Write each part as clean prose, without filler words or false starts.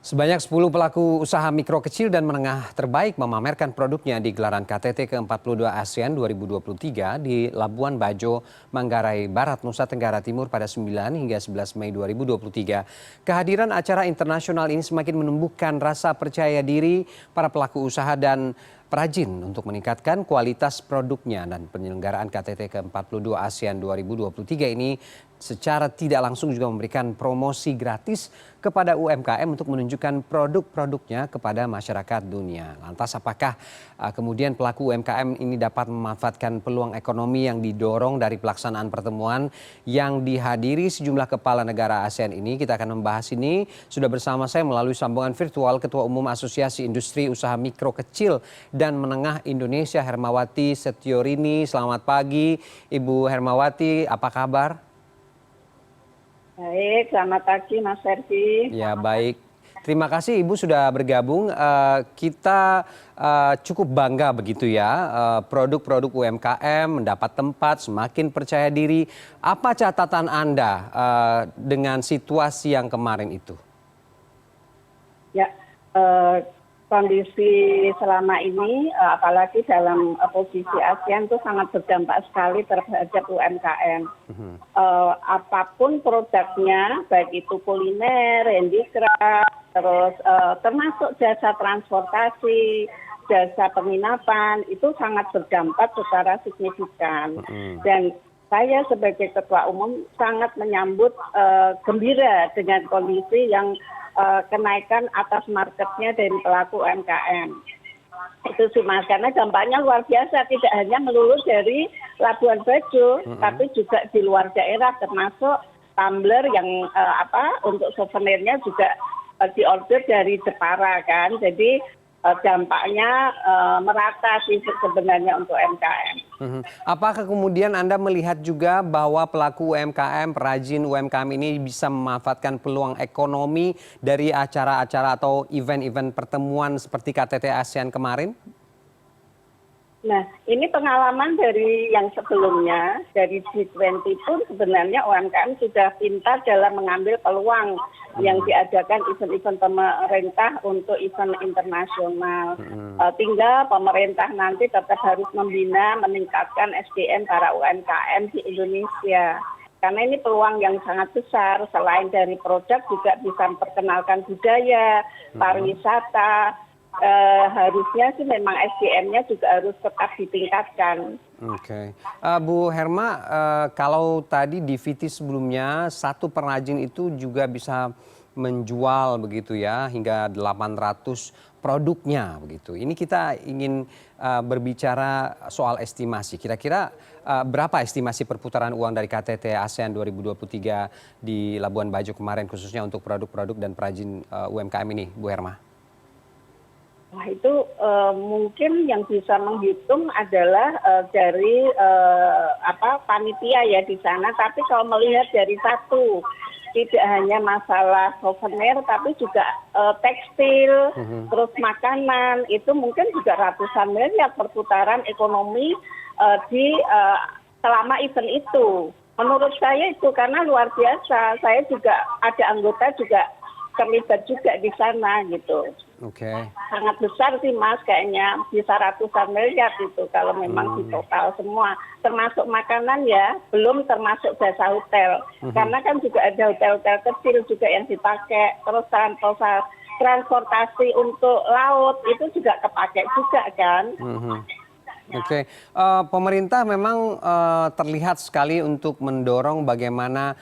Sebanyak 10 pelaku usaha mikro kecil dan menengah terbaik memamerkan produknya di gelaran KTT ke-42 ASEAN 2023 di Labuan Bajo, Manggarai Barat, Nusa Tenggara Timur pada 9 hingga 11 Mei 2023. Kehadiran acara internasional ini semakin menumbuhkan rasa percaya diri para pelaku usaha dan perajin untuk meningkatkan kualitas produknya, dan penyelenggaraan KTT ke-42 ASEAN 2023 ini secara tidak langsung juga memberikan promosi gratis kepada UMKM untuk menunjukkan produk-produknya kepada masyarakat dunia. Lantas apakah kemudian pelaku UMKM ini dapat memanfaatkan peluang ekonomi yang didorong dari pelaksanaan pertemuan yang dihadiri sejumlah kepala negara ASEAN ini? Kita akan membahas ini. Sudah bersama saya melalui sambungan virtual Ketua Umum Asosiasi Industri Usaha Mikro Kecil dan Menengah Indonesia, Hermawati Setiorini. Selamat pagi Ibu Hermawati, apa kabar? Baik, selamat pagi Mas Ferdi. Ya, baik. Terima kasih Ibu sudah bergabung. Kita cukup bangga begitu ya, produk-produk UMKM mendapat tempat, semakin percaya diri. Apa catatan Anda dengan situasi yang kemarin itu? Ya, kondisi selama ini, apalagi dalam posisi ASEAN itu sangat berdampak sekali terhadap UMKM. Apapun produknya, baik itu kuliner, handicraft, terus termasuk jasa transportasi, jasa penginapan, itu sangat berdampak secara signifikan. Dan saya sebagai Ketua Umum sangat menyambut gembira dengan kondisi yang kenaikan atas marketnya dari pelaku UMKM. Itu sih Mas, karena dampaknya luar biasa, tidak hanya melulu dari Labuan Bajo, tapi juga di luar daerah, termasuk tumbler yang untuk souvenirnya juga diorder dari Jepara kan. Jadi dampaknya merata sih sebenarnya untuk UMKM. Apakah kemudian Anda melihat juga bahwa pelaku UMKM, perajin UMKM ini bisa memanfaatkan peluang ekonomi dari acara-acara atau event-event pertemuan seperti KTT ASEAN kemarin? Nah, ini pengalaman dari yang sebelumnya, dari G20 pun sebenarnya UMKM sudah pintar dalam mengambil peluang yang diadakan event-event pemerintah untuk event internasional. Tinggal pemerintah nanti tetap harus membina, meningkatkan SDM para UMKM di Indonesia. Karena ini peluang yang sangat besar, selain dari produk juga bisa memperkenalkan budaya, pariwisata. Harusnya sih memang SDM-nya juga harus tetap ditingkatkan. Oke. Bu Herma, kalau tadi di VT sebelumnya satu pengrajin itu juga bisa menjual begitu ya hingga 800 produknya begitu. Ini kita ingin berbicara soal estimasi. Kira-kira berapa estimasi perputaran uang dari KTT ASEAN 2023 di Labuan Bajo kemarin khususnya untuk produk-produk dan perajin UMKM ini, Bu Herma? Wah, itu mungkin yang bisa menghitung adalah dari panitia ya di sana. Tapi kalau melihat dari satu, tidak hanya masalah souvenir, tapi juga tekstil, terus makanan, itu mungkin juga ratusan miliar perputaran ekonomi di selama event itu. Menurut saya itu karena luar biasa. Saya juga ada anggota juga terlibat juga di sana gitu. Oke. Sangat besar sih Mas, kayaknya bisa ratusan miliar itu kalau memang di total semua, termasuk makanan ya, belum termasuk jasa hotel. Karena kan juga ada hotel-hotel kecil juga yang dipakai, terus transportasi untuk laut itu juga kepakai juga kan. Oke, pemerintah memang terlihat sekali untuk mendorong bagaimana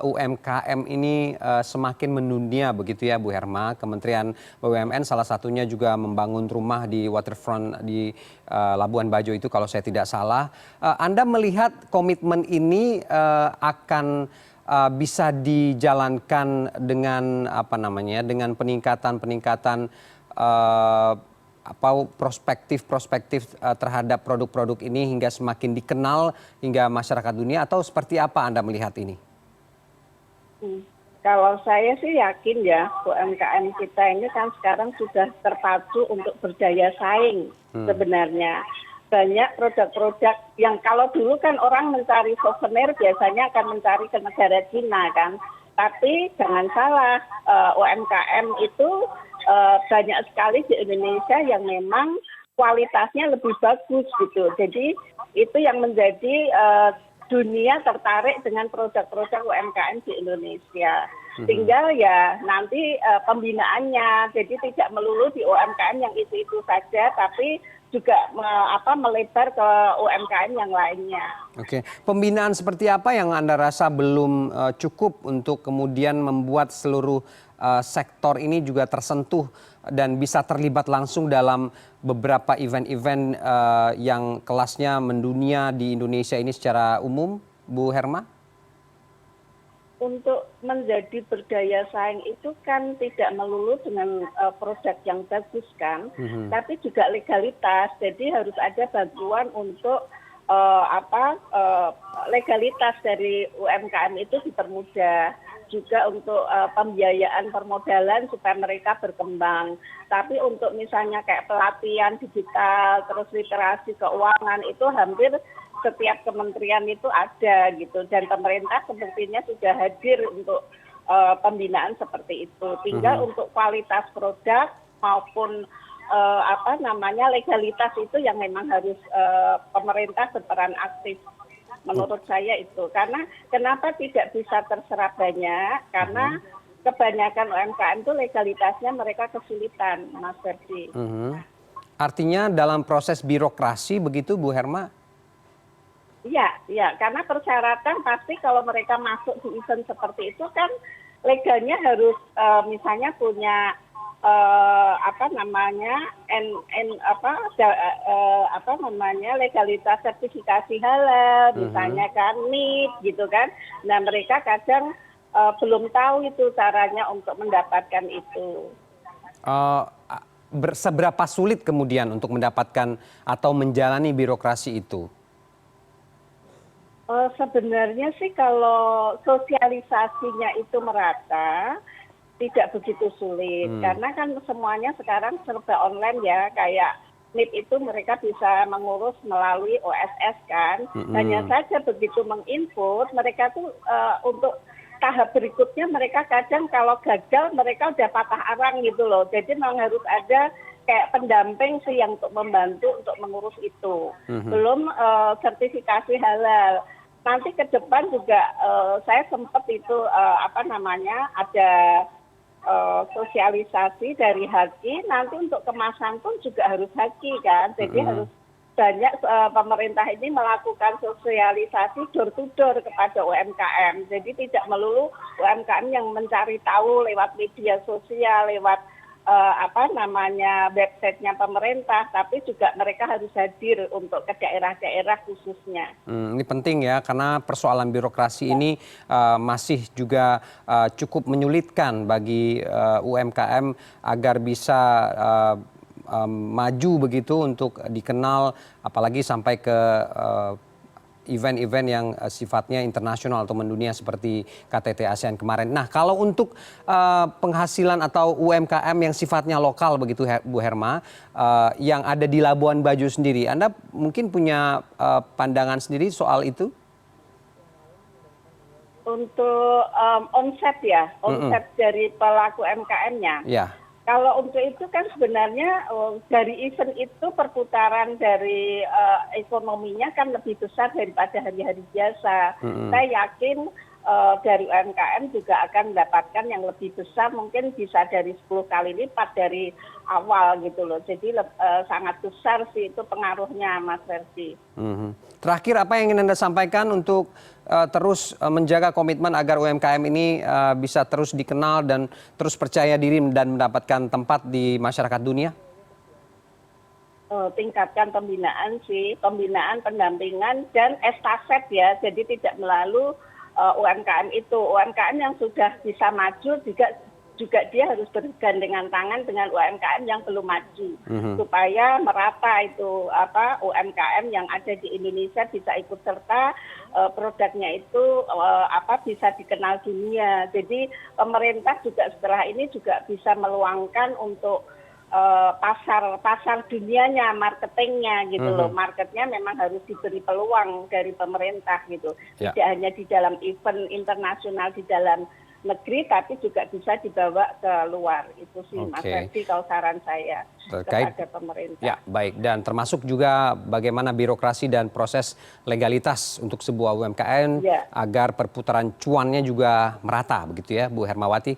UMKM ini semakin mendunia begitu ya Bu Herma. Kementerian BUMN salah satunya juga membangun rumah di waterfront di Labuan Bajo itu kalau saya tidak salah. Anda melihat komitmen ini akan bisa dijalankan dengan dengan peningkatan prospektif terhadap produk-produk ini hingga semakin dikenal hingga masyarakat dunia, atau seperti apa Anda melihat ini? Kalau saya sih yakin ya, UMKM kita ini kan sekarang sudah terpacu untuk berdaya saing sebenarnya. Banyak produk-produk yang kalau dulu kan orang mencari souvenir biasanya akan mencari ke negara Cina kan. Tapi jangan salah, UMKM itu banyak sekali di Indonesia yang memang kualitasnya lebih bagus gitu. Jadi itu yang menjadi dunia tertarik dengan produk-produk UMKM di Indonesia. Tinggal ya nanti pembinaannya, jadi tidak melulu di UMKM yang itu saja, tapi juga melebar ke UMKM yang lainnya. Oke, pembinaan seperti apa yang Anda rasa belum cukup untuk kemudian membuat seluruh sektor ini juga tersentuh dan bisa terlibat langsung dalam beberapa event-event yang kelasnya mendunia di Indonesia ini secara umum, Bu Herma? Untuk menjadi berdaya saing itu kan tidak melulu dengan produk yang bagus kan, tapi juga legalitas. Jadi harus ada bantuan untuk legalitas dari UMKM itu dipermudah. Juga untuk pembiayaan permodalan supaya mereka berkembang. Tapi untuk misalnya kayak pelatihan digital, terus literasi keuangan itu hampir setiap kementerian itu ada gitu. Dan pemerintah sepertinya sudah hadir untuk pembinaan seperti itu. Tinggal untuk kualitas produk maupun legalitas itu yang memang harus pemerintah berperan aktif. Menurut saya itu, karena kenapa tidak bisa terserap banyak, karena kebanyakan UMKM itu legalitasnya mereka kesulitan, Mas Ferdi. Artinya dalam proses birokrasi begitu, Bu Herma? Iya, karena persyaratan pasti kalau mereka masuk di event seperti itu kan legalnya harus misalnya punya legalitas sertifikasi halal, misalnya kan NIP gitu kan. Nah mereka kadang belum tahu itu caranya untuk mendapatkan itu. Seberapa sulit kemudian untuk mendapatkan atau menjalani birokrasi itu? Sebenarnya sih kalau sosialisasinya itu merata, tidak begitu sulit, karena kan semuanya sekarang serba online ya, kayak NIP itu mereka bisa mengurus melalui OSS kan, hanya saja begitu menginput, mereka tuh untuk tahap berikutnya mereka kadang kalau gagal mereka udah patah arang gitu loh, jadi memang harus ada kayak pendamping sih yang untuk membantu untuk mengurus itu, belum sertifikasi halal. Nanti ke depan juga saya sempat itu ada sosialisasi dari Haki, nanti untuk kemasan pun juga harus Haki kan, jadi harus banyak pemerintah ini melakukan sosialisasi door to door kepada UMKM, jadi tidak melulu UMKM yang mencari tahu lewat media sosial, lewat websitenya pemerintah, tapi juga mereka harus hadir untuk ke daerah-daerah khususnya. Ini penting ya, karena persoalan birokrasi ini masih juga cukup menyulitkan bagi UMKM agar bisa maju begitu untuk dikenal, apalagi sampai ke event-event yang sifatnya internasional atau mendunia seperti KTT ASEAN kemarin. Nah, kalau untuk penghasilan atau UMKM yang sifatnya lokal begitu, Bu Herma, yang ada di Labuan Bajo sendiri, Anda mungkin punya pandangan sendiri soal itu? Untuk omset dari pelaku UMKM-nya. Ya. Kalau untuk itu kan sebenarnya dari event itu perputaran dari ekonominya kan lebih besar daripada hari-hari biasa. Saya yakin dari UMKM juga akan mendapatkan yang lebih besar, mungkin bisa dari 10 kali lipat dari awal gitu loh. Jadi sangat besar sih itu pengaruhnya, Mas Ferdi. Terakhir, apa yang ingin Anda sampaikan untuk terus menjaga komitmen agar UMKM ini bisa terus dikenal dan terus percaya diri dan mendapatkan tempat di masyarakat dunia? Tingkatkan pembinaan sih, pembinaan, pendampingan, dan estafet ya. Jadi tidak melalui UMKM itu. UMKM yang sudah bisa maju juga dia harus bergandengan tangan dengan UMKM yang belum maju, supaya merata itu UMKM yang ada di Indonesia bisa ikut serta produknya itu bisa dikenal dunia. Jadi pemerintah juga setelah ini juga bisa meluangkan untuk pasar dunianya, marketingnya gitu loh. Marketnya memang harus diberi peluang dari pemerintah gitu. Tidak hanya di dalam event internasional, di dalam negeri tapi juga bisa dibawa ke luar. Itu sih Mas Ferdi kalau saran saya kepada pemerintah. Ya, baik. Dan termasuk juga bagaimana birokrasi dan proses legalitas untuk sebuah UMKM agar perputaran cuannya juga merata, begitu ya, Bu Hermawati.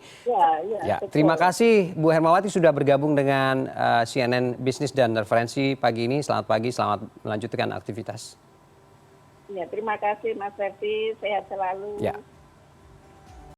Ya, terima kasih Bu Hermawati sudah bergabung dengan CNN Bisnis dan Referensi pagi ini. Selamat pagi, selamat melanjutkan aktivitas. Ya, terima kasih Mas Ferdi, sehat selalu. Ya.